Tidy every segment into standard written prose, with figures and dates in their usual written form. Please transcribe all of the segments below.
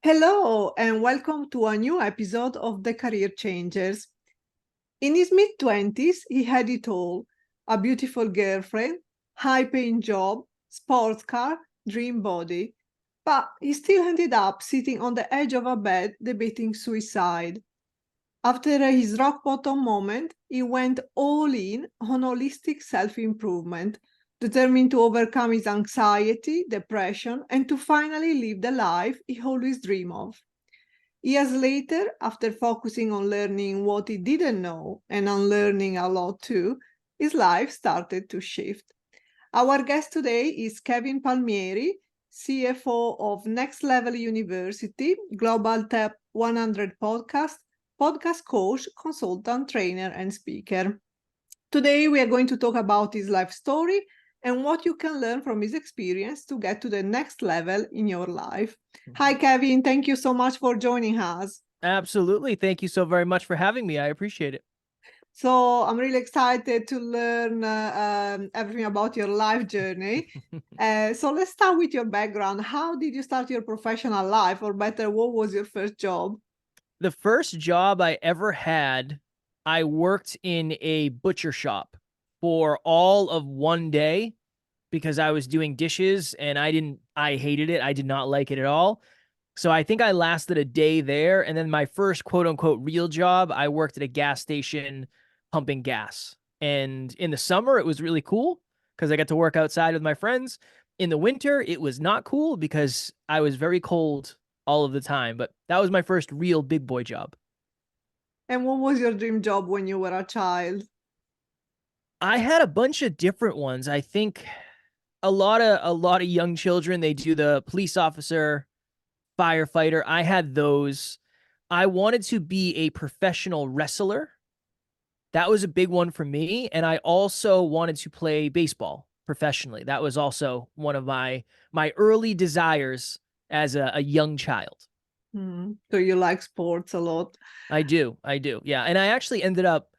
Hello, and welcome to a new episode of The Career Changers. In his mid-20s, he had it all: a beautiful girlfriend, high-paying job, sports car, dream body. But he still ended up sitting on the edge of a bed debating suicide. After his rock bottom moment, he went all in on holistic self-improvement, determined to overcome his anxiety, depression, and to finally live the life he always dreamed of. Years later, after focusing on learning what he didn't know and unlearning a lot too, his life started to shift. Our guest today is Kevin Palmieri, CFO of Next Level University, Global Top 100 podcast coach, consultant, trainer, and speaker. Today, we are going to talk about his life story and what you can learn from his experience to get to the next level in your life. Hi, Kevin. Thank you so much for joining us. Absolutely. Thank you so very much for having me. I appreciate it. So I'm really excited to learn everything about your life journey. So let's start with your background. How did you start your professional life, or better, what was your first job? The first job I ever had, I worked in a butcher shop for all of one day because I was doing dishes and I hated it. I did not like it at all. So I think I lasted a day there. And then my first quote unquote real job, I worked at a gas station pumping gas. And in the summer, it was really cool because I got to work outside with my friends. In the winter, it was not cool because I was very cold all of the time. But that was my first real big boy job. And what was your dream job when you were a child? I had a bunch of different ones. I think a lot of young children, they do the police officer, firefighter. I had those. I wanted to be a professional wrestler. That was a big one for me. And I also wanted to play baseball professionally. That was also one of my early desires as a young child. So you like sports a lot. I do. Yeah. And I actually ended up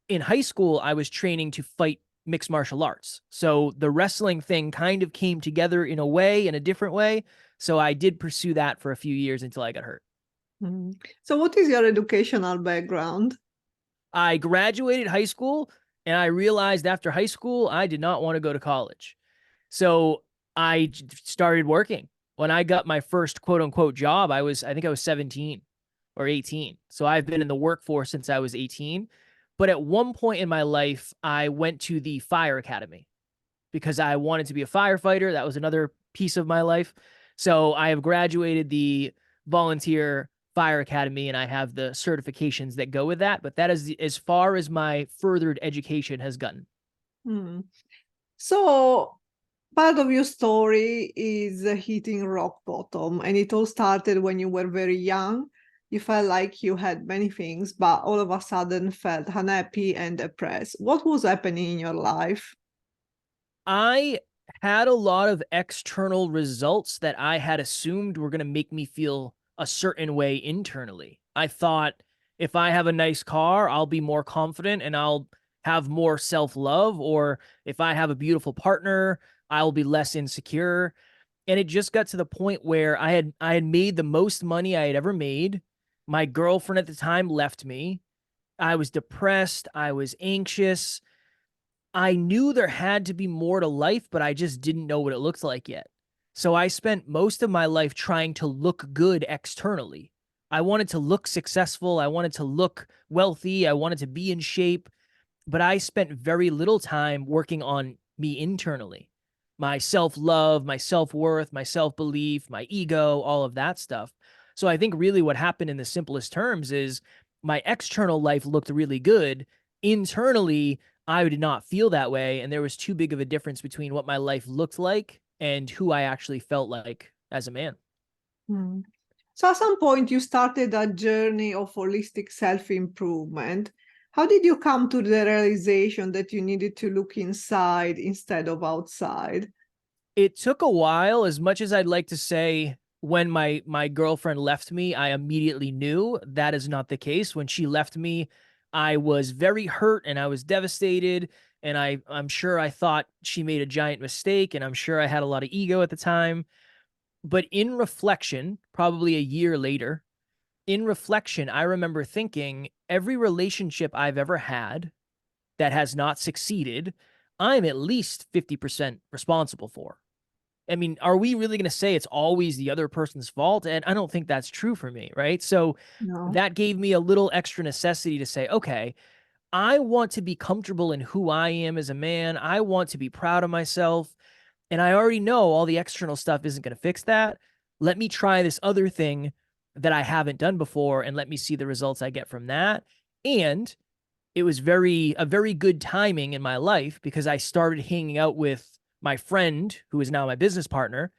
in high school, I was training to fight mixed martial arts. So the wrestling thing kind of came together in a way, in a different way. So I did pursue that for a few years until I got hurt. So what is your educational background? I graduated high school and I realized after high school, I did not want to go to college. So I started working. When I got my first quote unquote job, I think I was 17 or 18. So I've been in the workforce since I was 18. But at one point in my life, I went to the fire academy because I wanted to be a firefighter. That was another piece of my life. So I have graduated the volunteer fire academy and I have the certifications that go with that. But that is as far as my furthered education has gotten. Hmm. So part of your story is hitting rock bottom, and it all started when you were very young. You felt like you had many things, but all of a sudden felt unhappy and depressed. What was happening in your life? I had a lot of external results that I had assumed were going to make me feel a certain way internally. I thought if I have a nice car, I'll be more confident and I'll have more self love. Or if I have a beautiful partner, I'll be less insecure. And it just got to the point where I had made the most money I had ever made. My girlfriend at the time left me. I was depressed. I was anxious. I knew there had to be more to life, but I just didn't know what it looked like yet. So I spent most of my life trying to look good externally. I wanted to look successful. I wanted to look wealthy. I wanted to be in shape, but I spent very little time working on me internally. My self-love, my self-worth, my self-belief, my ego, all of that stuff. So I think really what happened in the simplest terms is my external life looked really good. Internally, I did not feel that way. And there was too big of a difference between what my life looked like and who I actually felt like as a man. Hmm. So at some point you started a journey of holistic self-improvement. How did you come to the realization that you needed to look inside instead of outside? It took a while. As much as I'd like to say when my girlfriend left me, I immediately knew that is not the case. When she left me, I was very hurt and I was devastated. And I'm sure I thought she made a giant mistake. And I'm sure I had a lot of ego at the time. But in reflection, probably a year later, in reflection, I remember thinking every relationship I've ever had that has not succeeded, I'm at least 50% responsible for. I mean, are we really going to say it's always the other person's fault? And I don't think that's true for me, right? So No. that gave me a little extra necessity to say, okay, I want to be comfortable in who I am as a man. I want to be proud of myself. And I already know all the external stuff isn't going to fix that. Let me try this other thing that I haven't done before and let me see the results I get from that. And it was a very good timing in my life because I started hanging out with my friend who is now my business partner,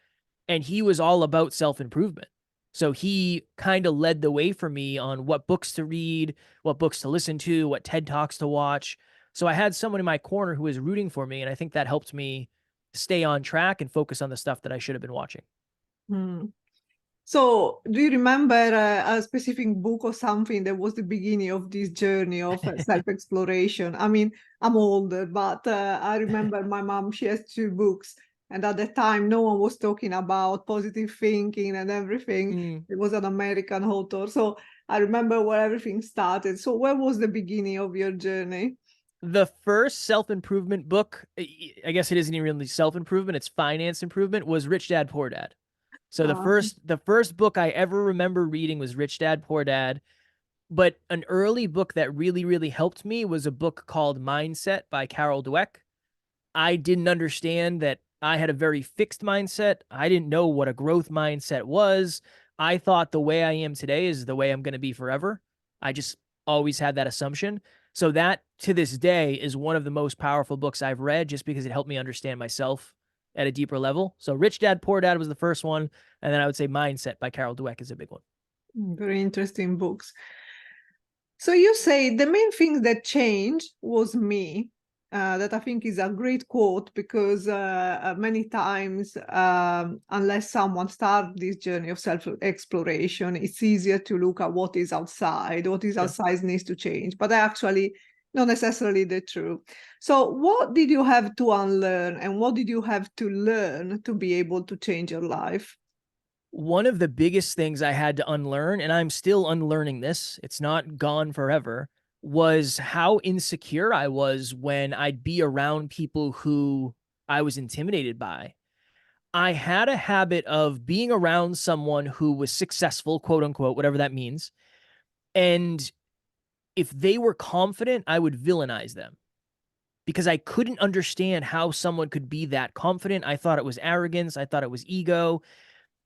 and he was all about self-improvement. So he kind of led the way for me on what books to read, what books to listen to, what TED Talks to watch. So I had someone in my corner who was rooting for me, and I think that helped me stay on track and focus on the stuff that I should have been watching. Hmm. So, do you remember a specific book or something that was the beginning of this journey of self-exploration? I mean, I'm older, but I remember my mom, she has two books. And at the time, no one was talking about positive thinking and everything. Mm. It was an American author. So I remember where everything started. So where was the beginning of your journey? The first self-improvement book, I guess it isn't even really self-improvement, it's finance improvement, was Rich Dad Poor Dad. So the first book I ever remember reading was Rich Dad Poor Dad. But an early book that really, really helped me was a book called Mindset by Carol Dweck. I didn't understand that I had a very fixed mindset. I didn't know what a growth mindset was. I thought the way I am today is the way I'm going to be forever. I just always had that assumption. So that to this day is one of the most powerful books I've read just because it helped me understand myself at a deeper level. So Rich Dad Poor Dad was the first one. And then I would say Mindset by Carol Dweck is a big one. Very interesting books. So you say the main thing that changed was me. That I think is a great quote because many times, unless someone starts this journey of self-exploration, it's easier to look at what is outside, what is Yeah. outside needs to change, but actually not necessarily the truth. So what did you have to unlearn and what did you have to learn to be able to change your life? One of the biggest things I had to unlearn, and I'm still unlearning this, it's not gone forever, was how insecure I was when I'd be around people who I was intimidated by. I had a habit of being around someone who was successful, quote unquote, whatever that means. And if they were confident, I would villainize them because I couldn't understand how someone could be that confident. I thought it was arrogance, I thought it was ego.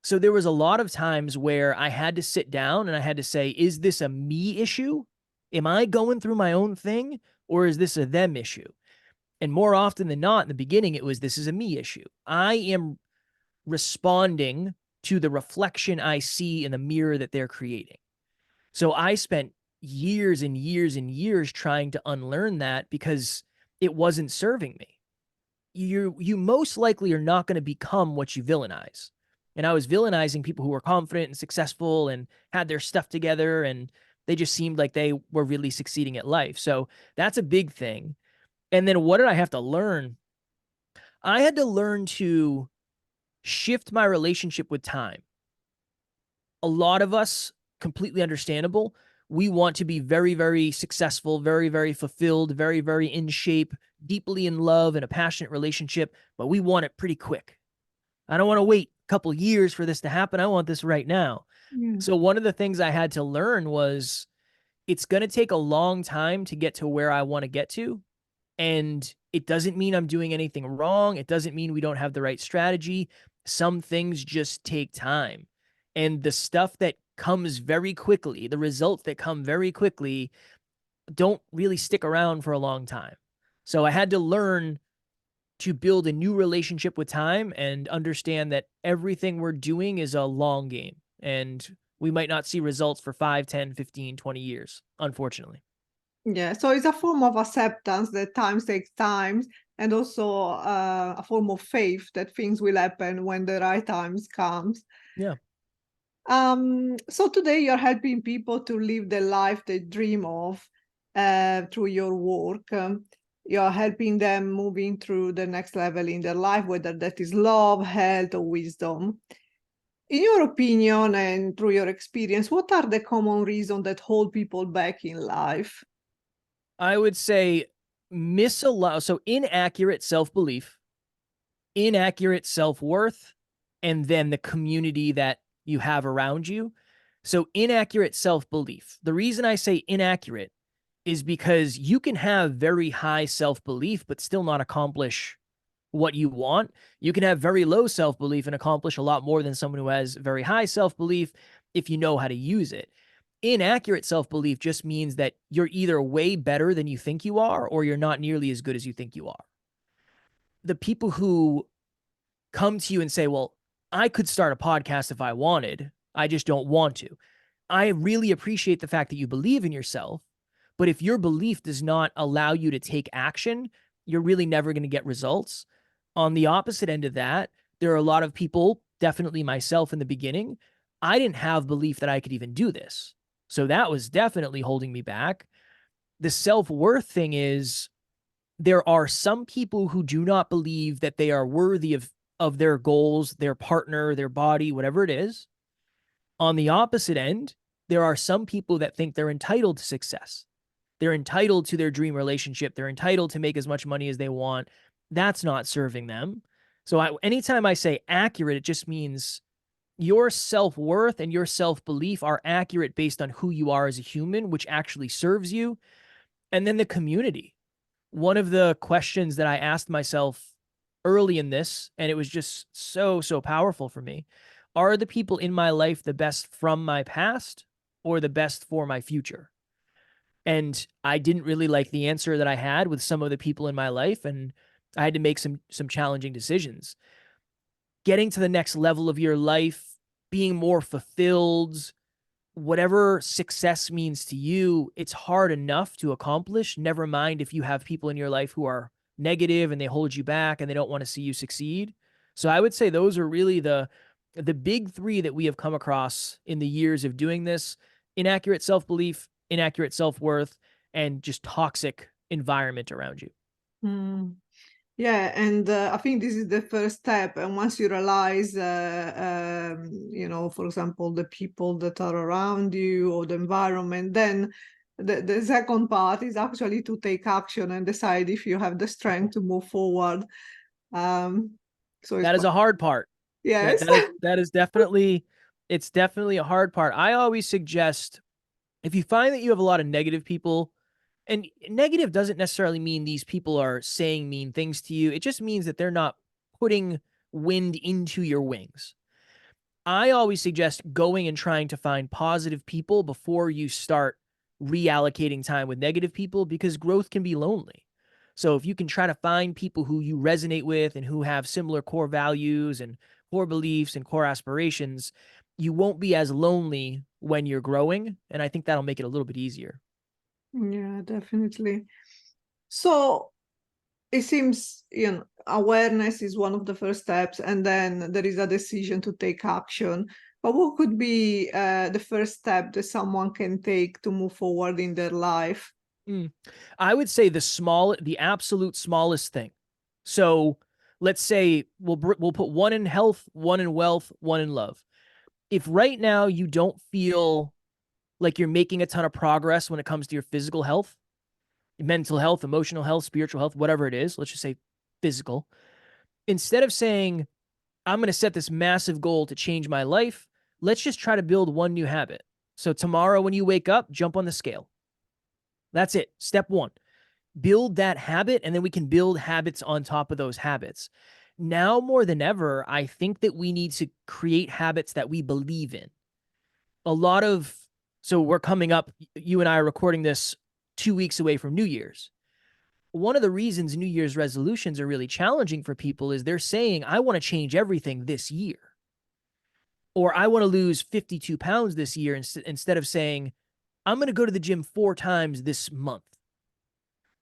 So there was a lot of times where I had to sit down and I had to say, is this a me issue? Am I going through my own thing or is this a them issue? And more often than not, in the beginning, it was this is a me issue. I am responding to the reflection I see in the mirror that they're creating. So I spent years and years and years trying to unlearn that because it wasn't serving me. You most likely are not going to become what you villainize. And I was villainizing people who were confident and successful and had their stuff together and they just seemed like they were really succeeding at life. So that's a big thing. And then what did I have to learn? I had to learn to shift my relationship with time. A lot of us, completely understandable, we want to be very, very successful, very, very fulfilled, very, very in shape, deeply in love in a passionate relationship, but we want it pretty quick. I don't want to wait a couple years for this to happen. I want this right now. Yeah. So one of the things I had to learn was it's going to take a long time to get to where I want to get to. And it doesn't mean I'm doing anything wrong. It doesn't mean we don't have the right strategy. Some things just take time. And the stuff that comes very quickly, the results that come very quickly, don't really stick around for a long time. So I had to learn to build a new relationship with time and understand that everything we're doing is a long game. And we might not see results for 5, 10, 15, 20 years, unfortunately. Yeah, so it's a form of acceptance that time takes time, and also a form of faith that things will happen when the right times comes. Yeah. So today you're helping people to live the life they dream of through your work. You're helping them moving through the next level in their life, whether that is love, health, or wisdom. In your opinion and through your experience, what are the common reasons that hold people back in life? I would say so inaccurate self-belief, inaccurate self-worth, and then the community that you have around you. So inaccurate self-belief. The reason I say inaccurate is because you can have very high self-belief but still not accomplish what you want. You can have very low self-belief and accomplish a lot more than someone who has very high self-belief if you know how to use it. Inaccurate self-belief just means that you're either way better than you think you are or you're not nearly as good as you think you are. The people who come to you and say, well, I could start a podcast if I wanted, I just don't want to. I really appreciate the fact that you believe in yourself, but if your belief does not allow you to take action, you're really never going to get results. On the opposite end of that, there are a lot of people, definitely myself in the beginning, I didn't have belief that I could even do this. So that was definitely holding me back. The self-worth thing is there are some people who do not believe that they are worthy of their goals, their partner, their body, whatever it is. On the opposite end, there are some people that think they're entitled to success. They're entitled to their dream relationship. They're entitled to make as much money as they want. That's not serving them. So anytime I say accurate, it just means your self-worth and your self-belief are accurate based on who you are as a human, which actually serves you. And then the community. One of the questions that I asked myself early in this, and it was just so powerful for me, are the people in my life the best from my past or the best for my future? And I didn't really like the answer that I had with some of the people in my life, and I had to make some challenging decisions. Getting to the next level of your life, being more fulfilled, whatever success means to you, it's hard enough to accomplish. Never mind if you have people in your life who are negative and they hold you back and they don't want to see you succeed. So I would say those are really the big three that we have come across in the years of doing this: inaccurate self-belief, inaccurate self-worth, and just toxic environment around you. Hmm. Yeah, and I think this is the first step. And once you realize, for example, the people that are around you or the environment, then the second part is actually to take action and decide if you have the strength to move forward. Um, so it's That is quite, a hard part. That yes. that is definitely it's definitely a hard part. I always suggest if you find that you have a lot of negative people, and negative doesn't necessarily mean these people are saying mean things to you. It just means that they're not putting wind into your wings. I always suggest going and trying to find positive people before you start reallocating time with negative people because growth can be lonely. So if you can try to find people who you resonate with and who have similar core values and core beliefs and core aspirations, you won't be as lonely when you're growing. And I think that'll make it a little bit easier. Yeah, definitely. So it seems, awareness is one of the first steps, and then there is a decision to take action. But what could be the first step that someone can take to move forward in their life? I would say the absolute smallest thing. So let's say we'll put one in health, one in wealth, one in love. If right now you don't feel like you're making a ton of progress when it comes to your physical health, mental health, emotional health, spiritual health, whatever it is, let's just say physical, instead of saying, I'm going to set this massive goal to change my life, let's just try to build one new habit. So tomorrow when you wake up, jump on the scale. That's it. Step one. Build that habit, and then we can build habits on top of those habits. Now more than ever, I think that we need to create habits that we believe in. So we're coming up, you and I are recording this 2 weeks away from New Year's. One of the reasons New Year's resolutions are really challenging for people is they're saying, I want to change everything this year, or I want to lose 52 pounds this year instead of saying, I'm going to go to the gym 4 times this month.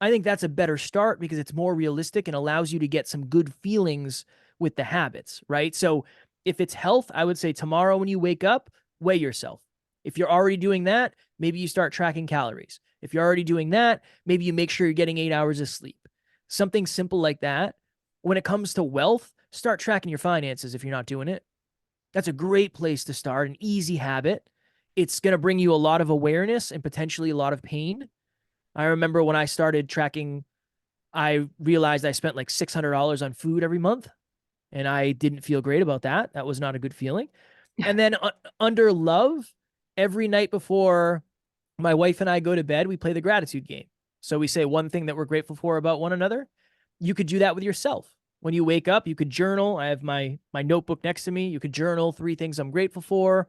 I think that's a better start because it's more realistic and allows you to get some good feelings with the habits, right? So if it's health, I would say tomorrow when you wake up, weigh yourself. If you're already doing that, maybe you start tracking calories. If you're already doing that, maybe you make sure you're getting 8 hours of sleep. Something simple like that. When it comes to wealth, start tracking your finances if you're not doing it. That's a great place to start, an easy habit. It's going to bring you a lot of awareness and potentially a lot of pain. I remember when I started tracking, I realized I spent like $600 on food every month, and I didn't feel great about that. That was not a good feeling. And then under love, every night before my wife and I go to bed, we play the gratitude game. So we say one thing that we're grateful for about one another. You could do that with yourself. When you wake up, you could journal. I have my notebook next to me. You could journal 3 things I'm grateful for.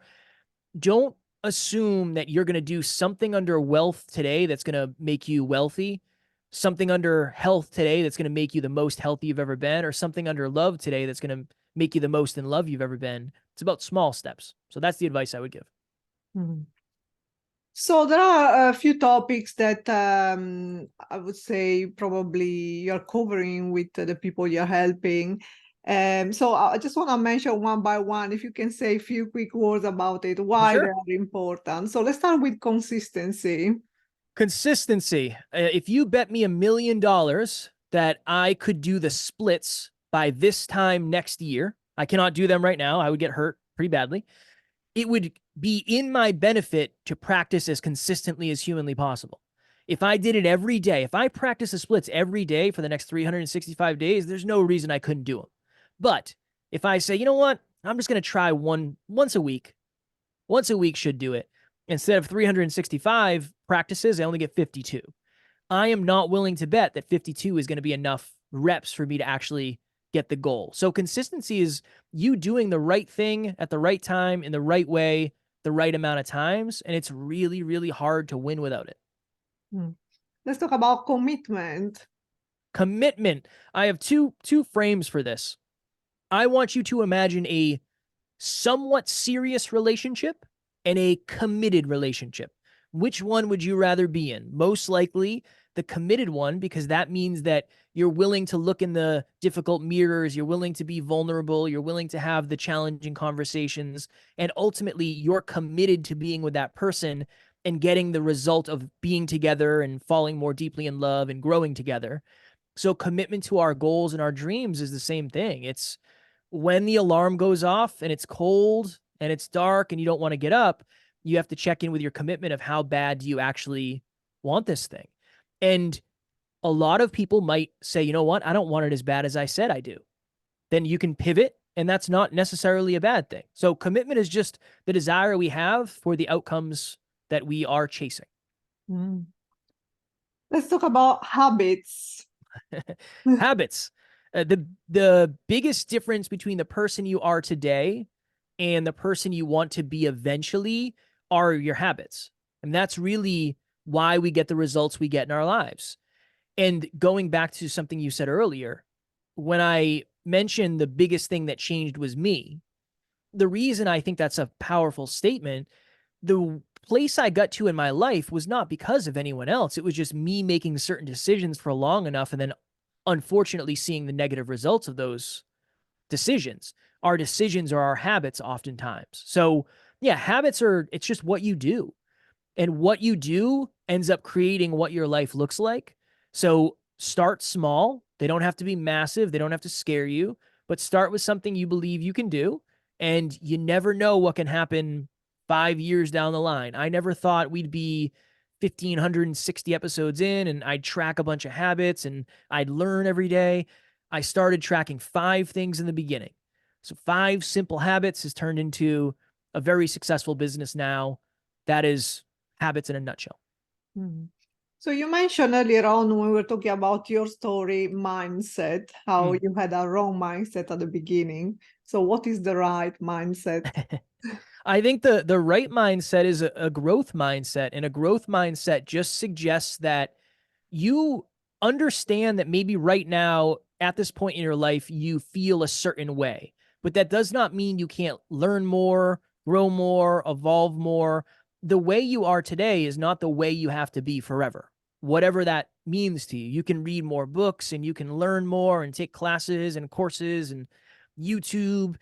Don't assume that you're going to do something under wealth today that's going to make you wealthy, something under health today that's going to make you the most healthy you've ever been, or something under love today that's going to make you the most in love you've ever been. It's about small steps. So that's the advice I would give. Mhm. So there are a few topics that I would say probably you're covering with the people you're helping. So I just want to mention one by one, if you can say a few quick words about it, why Sure. they are important. So let's start with consistency. Consistency. If you bet me $1 million that I could do the splits by this time next year, I cannot do them right now. I would get hurt pretty badly. It would be in my benefit to practice as consistently as humanly possible. If I did it every day, if I practice the splits every day for the next 365 days, there's no reason I couldn't do them. But if I say, you know what, I'm just going to try once a week should do it. Instead of 365 practices, I only get 52. I am not willing to bet that 52 is going to be enough reps for me to actually get the goal. So consistency is you doing the right thing at the right time in the right way, the right amount of times. And it's really, really hard to win without it. Let's talk about commitment. Commitment. I have two frames for this. I want you to imagine a somewhat serious relationship and a committed relationship. Which one would you rather be in? Most likely the committed one, because that means that you're willing to look in the difficult mirrors, you're willing to be vulnerable, you're willing to have the challenging conversations, and ultimately you're committed to being with that person and getting the result of being together and falling more deeply in love and growing together. So commitment to our goals and our dreams is the same thing. It's when the alarm goes off and it's cold and it's dark and you don't want to get up, you have to check in with your commitment of how bad do you actually want this thing. And a lot of people might say, you know what, I don't want it as bad as I said I do. Then you can pivot, and that's not necessarily a bad thing. So commitment is just the desire we have for the outcomes that we are chasing. Let's talk about habits. Habits. The biggest difference between the person you are today and the person you want to be eventually are your habits. And that's really why we get the results we get in our lives. And going back to something you said earlier, when I mentioned the biggest thing that changed was me, the reason I think that's a powerful statement, the place I got to in my life was not because of anyone else. It was just me making certain decisions for long enough and then unfortunately seeing the negative results of those decisions. Our decisions are our habits oftentimes. So yeah, habits are, it's just what you do. And what you do ends up creating what your life looks like. So start small. They don't have to be massive. They don't have to scare you, but start with something you believe you can do. And you never know what can happen 5 years down the line. I never thought we'd be 1,560 episodes in and I'd track a bunch of habits and I'd learn every day. I started tracking 5 things in the beginning. So 5 simple habits has turned into a very successful business now. That is habits in a nutshell. So you mentioned earlier on when we were talking about your story, mindset, how you had a wrong mindset at the beginning. So what is the right mindset? I think the right mindset is a growth mindset, and a growth mindset just suggests that you understand that maybe right now at this point in your life you feel a certain way, but that does not mean you can't learn more, grow more, evolve more. The way you are today is not the way you have to be forever, whatever that means to you. You can read more books and you can learn more and take classes and courses and YouTube.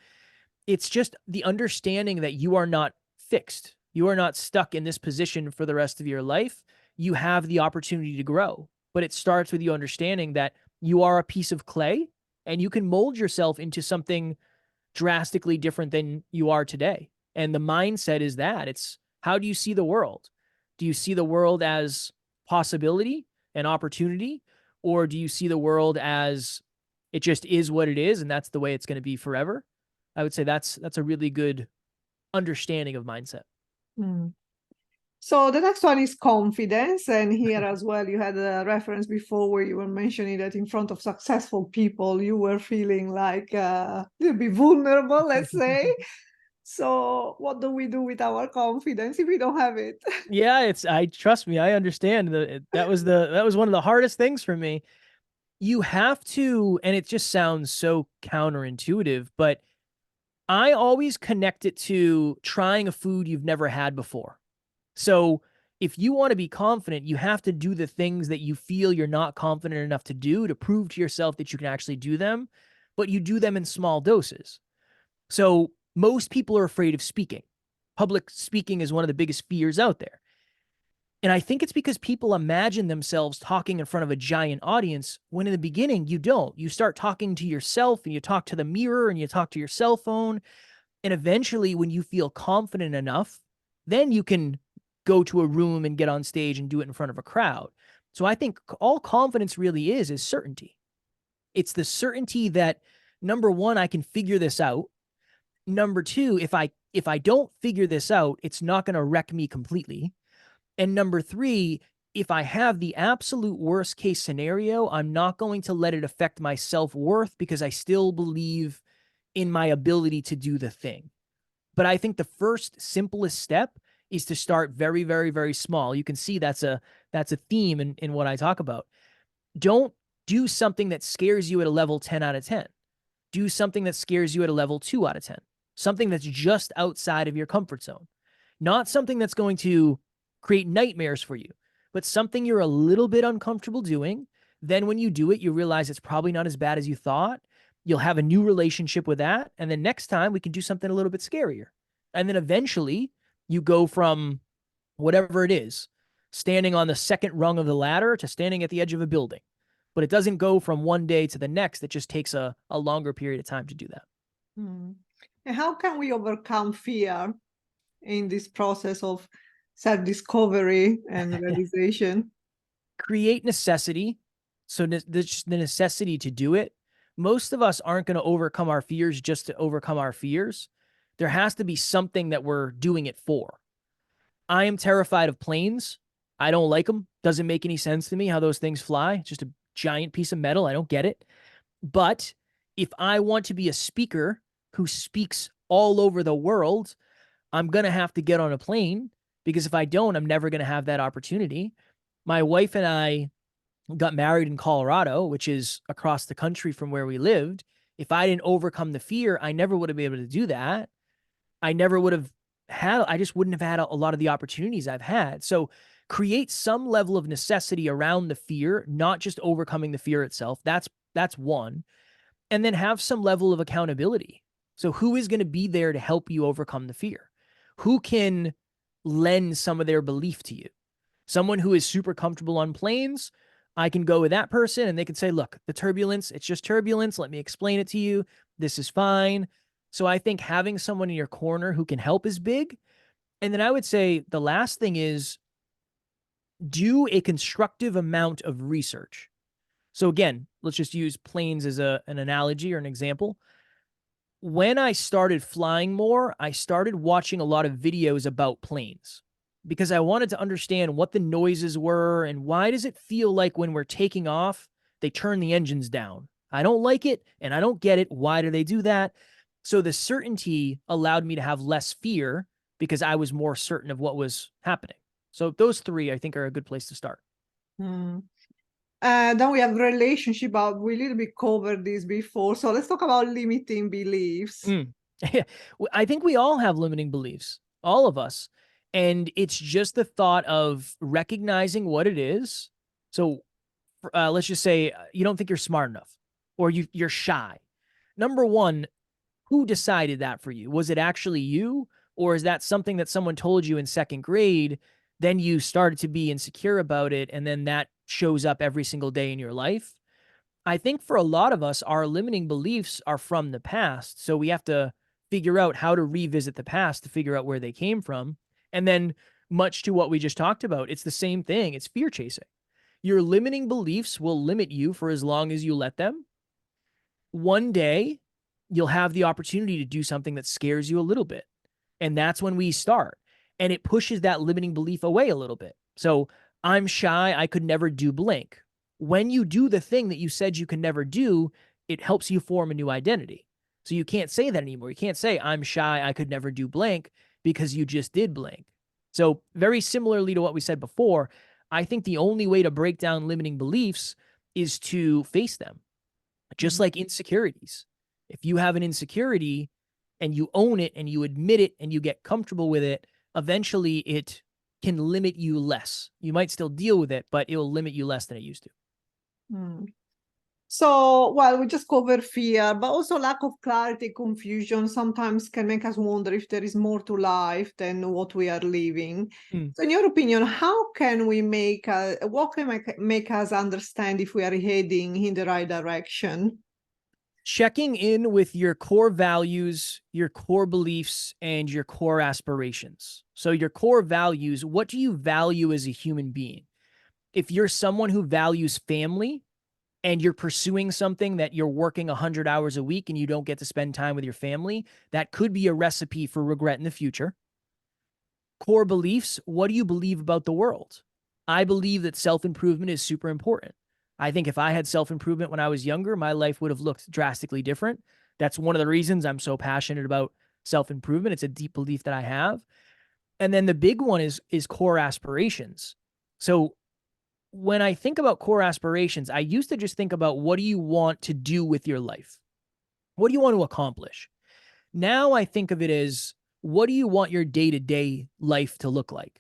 It's just the understanding that you are not fixed. You are not stuck in this position for the rest of your life. You have the opportunity to grow, but it starts with you understanding that you are a piece of clay and you can mold yourself into something drastically different than you are today. And the mindset is that it's how do you see the world? Do you see the world as possibility and opportunity? Or do you see the world as it just is what it is and that's the way it's going to be forever? I would say that's a really good understanding of mindset. Mm. So the next one is confidence. And here as well, you had a reference before where you were mentioning that in front of successful people, you were feeling like a little bit vulnerable, let's say. So what do we do with our confidence if we don't have it? Yeah, I trust me, I understand that was one of the hardest things for me. You have to, and it just sounds so counterintuitive, but I always connect it to trying a food you've never had before. So if you want to be confident, you have to do the things that you feel you're not confident enough to do to prove to yourself that you can actually do them, but you do them in small doses. So most people are afraid of speaking. Public speaking is one of the biggest fears out there. And I think it's because people imagine themselves talking in front of a giant audience when in the beginning you don't. You start talking to yourself and you talk to the mirror and you talk to your cell phone. And eventually, when you feel confident enough, then you can go to a room and get on stage and do it in front of a crowd. So I think all confidence really is certainty. It's the certainty that number one, I can figure this out. Number two, if I don't figure this out, it's not going to wreck me completely. And number three, if I have the absolute worst case scenario, I'm not going to let it affect my self-worth because I still believe in my ability to do the thing. But I think the first simplest step is to start very, very, very small. You can see that's a theme in what I talk about. Don't do something that scares you at a level 10 out of 10. Do something that scares you at a level 2 out of 10. Something that's just outside of your comfort zone. Not something that's going to create nightmares for you, but something you're a little bit uncomfortable doing. Then when you do it, you realize it's probably not as bad as you thought. You'll have a new relationship with that. And then next time we can do something a little bit scarier. And then eventually you go from whatever it is, standing on the second rung of the ladder to standing at the edge of a building. But it doesn't go from one day to the next. It just takes a longer period of time to do that. And how can we overcome fear in this process of self-discovery and realization? Create necessity. So the necessity to do it. Most of us aren't going to overcome our fears just to overcome our fears. There has to be something that we're doing it for. I am terrified of planes. I don't like them. Doesn't make any sense to me how those things fly. It's just a giant piece of metal. I don't get it. But if I want to be a speaker who speaks all over the world, I'm going to have to get on a plane because if I don't, I'm never going to have that opportunity. My wife and I got married in Colorado, which is across the country from where we lived. If I didn't overcome the fear, I never would have been able to do that. I just wouldn't have had a lot of the opportunities I've had. So create some level of necessity around the fear, not just overcoming the fear itself. That's one. And then have some level of accountability. So who is going to be there to help you overcome the fear? Who can lend some of their belief to you? Someone who is super comfortable on planes, I can go with that person and they can say, look, the turbulence, it's just turbulence. Let me explain it to you. This is fine. So I think having someone in your corner who can help is big. And then I would say the last thing is do a constructive amount of research. So again, let's just use planes as an analogy or an example. When I started flying more, I started watching a lot of videos about planes because I wanted to understand what the noises were and why does it feel like when we're taking off, they turn the engines down. I don't like it and I don't get it. Why do they do that? So the certainty allowed me to have less fear because I was more certain of what was happening. So those three, I think, are a good place to start. Then we have relationship, but we a little bit covered this before. So let's talk about limiting beliefs. I think we all have limiting beliefs, all of us. And it's just the thought of recognizing what it is. So let's just say you don't think you're smart enough or you're shy. Number one, who decided that for you? Was it actually you? Or is that something that someone told you in second grade? Then you started to be insecure about it. And then that shows up every single day in your life. I think for a lot of us, our limiting beliefs are from the past. So we have to figure out how to revisit the past to figure out where they came from. And then, much to what we just talked about, it's the same thing. It's fear chasing. Your limiting beliefs will limit you for as long as you let them. One day, you'll have the opportunity to do something that scares you a little bit. And that's when we start. And it pushes that limiting belief away a little bit. So I'm shy. I could never do blank. When you do the thing that you said you can never do, it helps you form a new identity. So you can't say that anymore. You can't say, I'm shy. I could never do blank because you just did blank. So, very similarly to what we said before, I think the only way to break down limiting beliefs is to face them, just like insecurities. If you have an insecurity and you own it and you admit it and you get comfortable with it, eventually it can limit you less. You might still deal with it, but it will limit you less than it used to. So, well, we just covered fear, but also lack of clarity, confusion sometimes can make us wonder if there is more to life than what we are living. So, in your opinion, how can we what can make us understand if we are heading in the right direction? Checking in with your core values, your core beliefs, and your core aspirations. So, your core values, what do you value as a human being? If you're someone who values family and you're pursuing something that you're working 100 hours a week and you don't get to spend time with your family, that could be a recipe for regret in the future. Core beliefs, what do you believe about the world? I believe that self-improvement is super important. I think if I had self-improvement when I was younger, my life would have looked drastically different. That's one of the reasons I'm so passionate about self-improvement. It's a deep belief that I have. And then the big one is core aspirations. So when I think about core aspirations, I used to just think about what do you want to do with your life? What do you want to accomplish? Now I think of it as what do you want your day-to-day life to look like?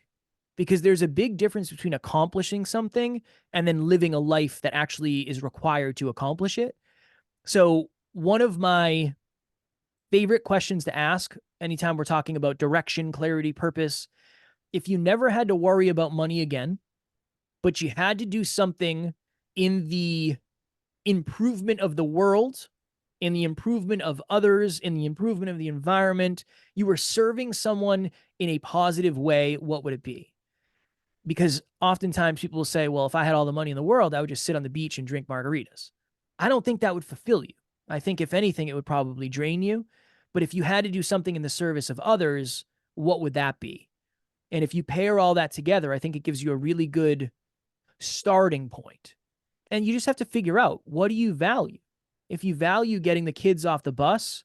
Because there's a big difference between accomplishing something and then living a life that actually is required to accomplish it. So one of my favorite questions to ask anytime we're talking about direction, clarity, purpose, if you never had to worry about money again, but you had to do something in the improvement of the world, in the improvement of others, in the improvement of the environment, you were serving someone in a positive way, what would it be? Because oftentimes people will say, well, if I had all the money in the world, I would just sit on the beach and drink margaritas. I don't think that would fulfill you. I think if anything, it would probably drain you. But if you had to do something in the service of others, what would that be? And if you pair all that together, I think it gives you a really good starting point. And you just have to figure out, what do you value? If you value getting the kids off the bus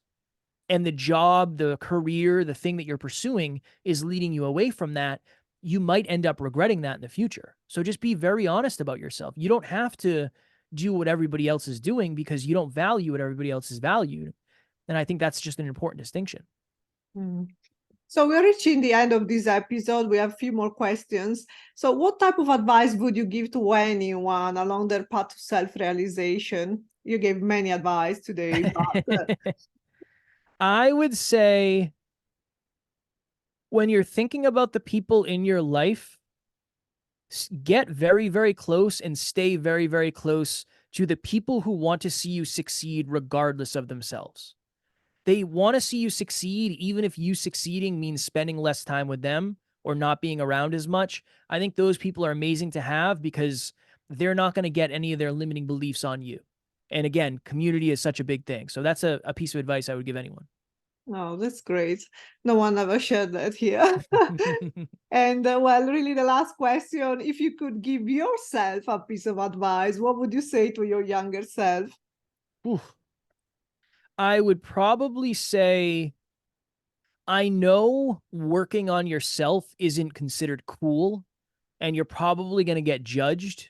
and the job, the career, the thing that you're pursuing is leading you away from that, you might end up regretting that in the future. So just be very honest about yourself. You don't have to do what everybody else is doing because you don't value what everybody else is valued. And I think that's just an important distinction. So we're reaching the end of this episode. We have a few more questions. So what type of advice would you give to anyone along their path to self-realization? You gave many advice today, but I would say when you're thinking about the people in your life, get very, very close and stay very, very close to the people who want to see you succeed regardless of themselves. They want to see you succeed, even if you succeeding means spending less time with them or not being around as much. I think those people are amazing to have because they're not going to get any of their limiting beliefs on you. And again, community is such a big thing. So that's a piece of advice I would give anyone. oh, that's great. No one ever shared that here. And well, really the last question, if you could give yourself a piece of advice, what would you say to your younger self? Oof. I would probably say, I know working on yourself isn't considered cool, and you're probably going to get judged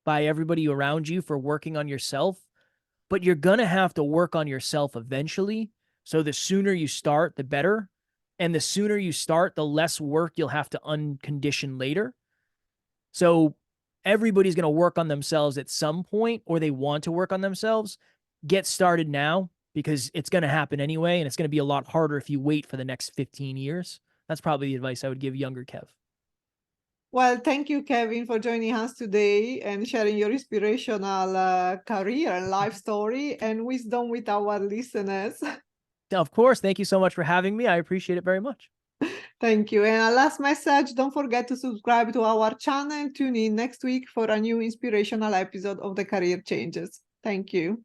by everybody around you for working on yourself, but you're going to have to work on yourself eventually. So the sooner you start, the better. And the sooner you start, the less work you'll have to uncondition later. So everybody's going to work on themselves at some point, or they want to work on themselves. Get started now because it's going to happen anyway. And it's going to be a lot harder if you wait for the next 15 years. That's probably the advice I would give younger Kev. Well, thank you, Kevin, for joining us today and sharing your inspirational career and life story and wisdom with our listeners. Of course. Thank you so much for having me. I appreciate it very much. Thank you. And a last message, don't forget to subscribe to our channel. Tune in next week for a new inspirational episode of the Career Changes. Thank you.